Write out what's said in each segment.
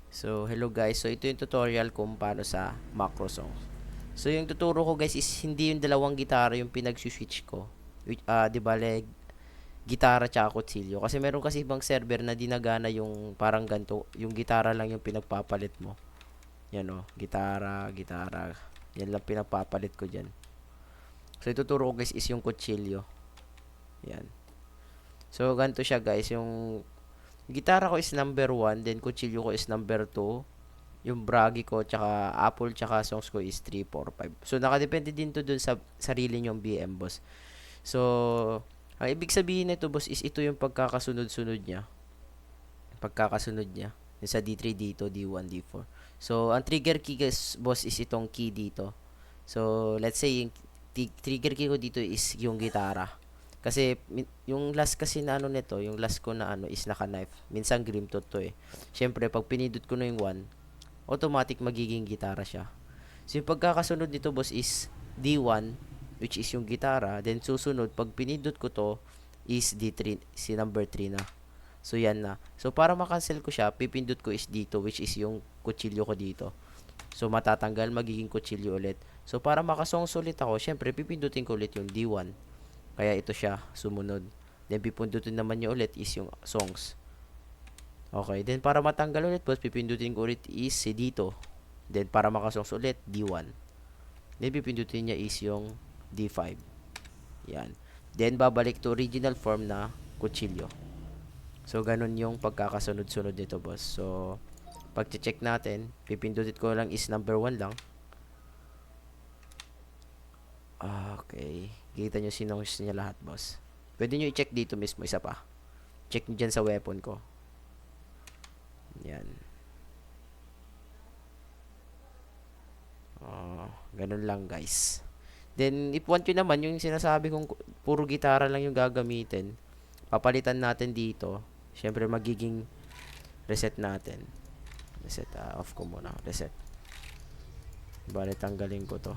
So, hello guys. So, ito yung tutorial kung paano sa macro song. So, yung tuturo ko guys is hindi yung dalawang gitara yung pinag-switch ko. Di bale, gitara tsaka kutsilyo. Kasi meron kasi ibang server na dinagana yung parang ganito. Yung gitara lang yung pinagpapalit mo. Yan o, gitara, gitara. Yan lang pinagpapalit ko dyan. So, ituturo ko guys is yung kutsilyo. Yan. So, ganito siya guys. Yung gitara ko is number 1, then kutsilyo ko is number 2. Yung Bragi ko, tsaka Apple, tsaka songs ko is 3, 4, 5. So, nakadepende din to dun sa sarili nyong BM, boss. So, ang ibig sabihin nito, boss, is ito yung pagkakasunod-sunod niya. Pagkakasunod niya. Yung sa D3 dito, D1, D4. So, ang trigger key, guys, boss, is itong key dito. So, let's say, yung trigger key ko dito is yung gitara. Kasi, yung last kasi na ano nito, yung last ko na ano is naka-knife. Minsan, grim to eh. Siyempre, pag pinindot ko na yung 1, automatic magiging gitara siya. So, yung pagkakasunod nito, boss, is D1, which is yung gitara. Then, susunod, pag pinindot ko to, is D3, si number 3 na. So, yan na. So, para makancel ko siya, pipindot ko is dito, which is yung kutsilyo ko dito. So, matatanggal, magiging kutsilyo ulit. So, para makasongs ulit ako, syempre, pipindutin ko ulit yung D1. Kaya ito siya, sumunod. Then, pipindutin naman niya ulit is yung songs. Okay, then para matanggal ulit, boss, pipindutin ko ulit is si dito. Then para makasongs ulit, D1. Then pipindutin niya is yung D5. Yan. Then babalik to original form na kutsilyo. So ganun yung pagkakasunod-sunod nito, boss. So pag-check natin, pipindutin ko lang is number 1 lang. Okay. Kita nyo sinongs niya lahat, boss. Pwede nyo i-check dito mismo, isa pa. Check nyo dyan sa weapon ko. Yan. Ganun lang guys. Then, if want nyo naman, yung sinasabi kong puro gitara lang yung gagamitin, papalitan natin dito. Siyempre, magiging reset natin. Reset, off ko muna. Reset. Bale, tanggalin ko to.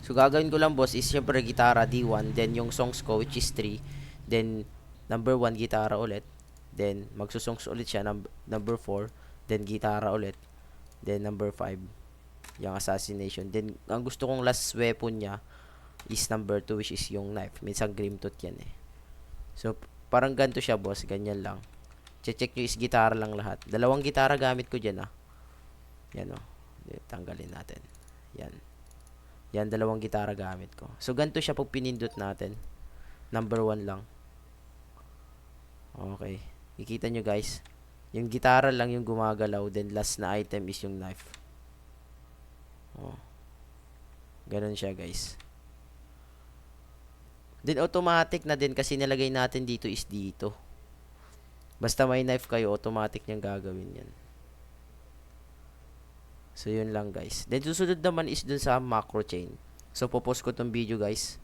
So, gagawin ko lang, boss, is siyempre gitara D1, then yung songs ko, which is 3, then number 1, gitara ulit, then magsusongs ulit siya, number 4, then gitara ulit, then number 5, yung assassination. Then, ang gusto kong last weapon niya is number 2, which is yung knife. Minsan grim tooth yan eh. So, parang ganito siya, boss. Ganyan lang. Check nyo is gitara lang lahat. Dalawang gitara gamit ko dyan, ah. Yan, oh. Tanggalin natin. Yan. Yan, dalawang gitara gamit ko. So, ganito siya pag pinindot natin. Number 1 lang. Okay. Ikita nyo, guys. Yung gitara lang yung gumagalaw. Then, last na item is yung knife. Oh. Ganun siya, guys. Then, automatic na din kasi nilagay natin dito is dito. Basta may knife kayo, automatic niyang gagawin yan. So, yun lang, guys. Then, susunod naman is dun sa macro chain. So, popost ko tong video, guys.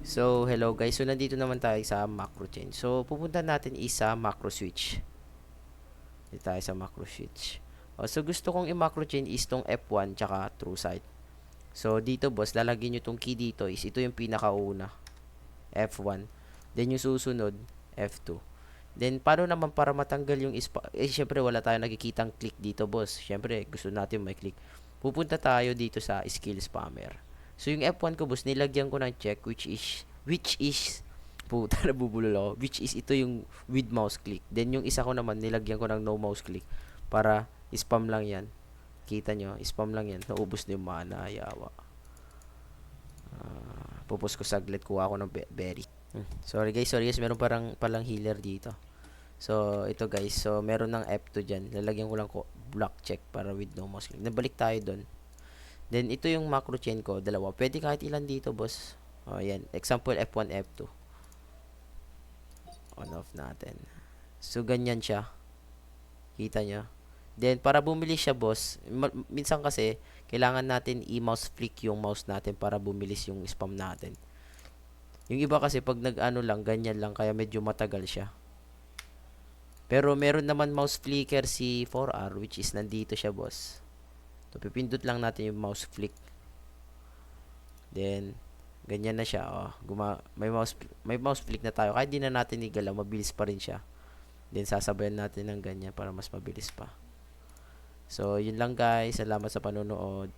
So, hello, guys. So, nandito naman tayo sa macro chain. So, pupunta natin is sa macro switch. Dito tayo sa macro switch. So, gusto kong i-macro chain is tong F1 tsaka true sight. So, dito, boss, lalagyan nyo tong key dito is ito yung pinakauna. F1. Then, yung susunod, F2. Then, paano naman para matanggal yung syempre, wala tayong nakikitang click dito, boss. Syempre, gusto natin may click. Pupunta tayo dito sa skill spammer. So, yung F1 ko, boss, nilagyan ko ng check, which is, puta, nabubulol ako, which is ito yung with mouse click. Then, yung isa ko naman, nilagyan ko ng no mouse click. Para, spam lang yan. Kita nyo, spam lang yan. Naubos na yung mana, yawa. Pupus ko saglit, kuha ko ng berry. Sorry guys, meron palang healer dito. So, ito guys, so meron ng F2 dyan. Lalagyan ko lang block check para with no mouse click. Nabalik tayo doon. Then, ito yung macro chain ko, dalawa. Pwede kahit ilan dito, boss. Yan. Example, F1, F2. On off natin. So, ganyan siya. Kita nyo. Then, para bumili siya, boss, minsan kasi, kailangan natin i-mouse flick yung mouse natin para bumilis yung spam natin. Yung iba kasi, pag nag-ano lang, ganyan lang, kaya medyo matagal siya. Pero, meron naman mouse flicker si 4R, which is nandito siya, boss. So, pipindot lang natin yung mouse flick. Then, ganyan na siya, oh. May mouse flick na tayo. Kahit di na natin igalaw, mabilis pa rin siya. Then sasabayan natin ng ganyan para mas mabilis pa. So, yun lang guys. Salamat sa panonood.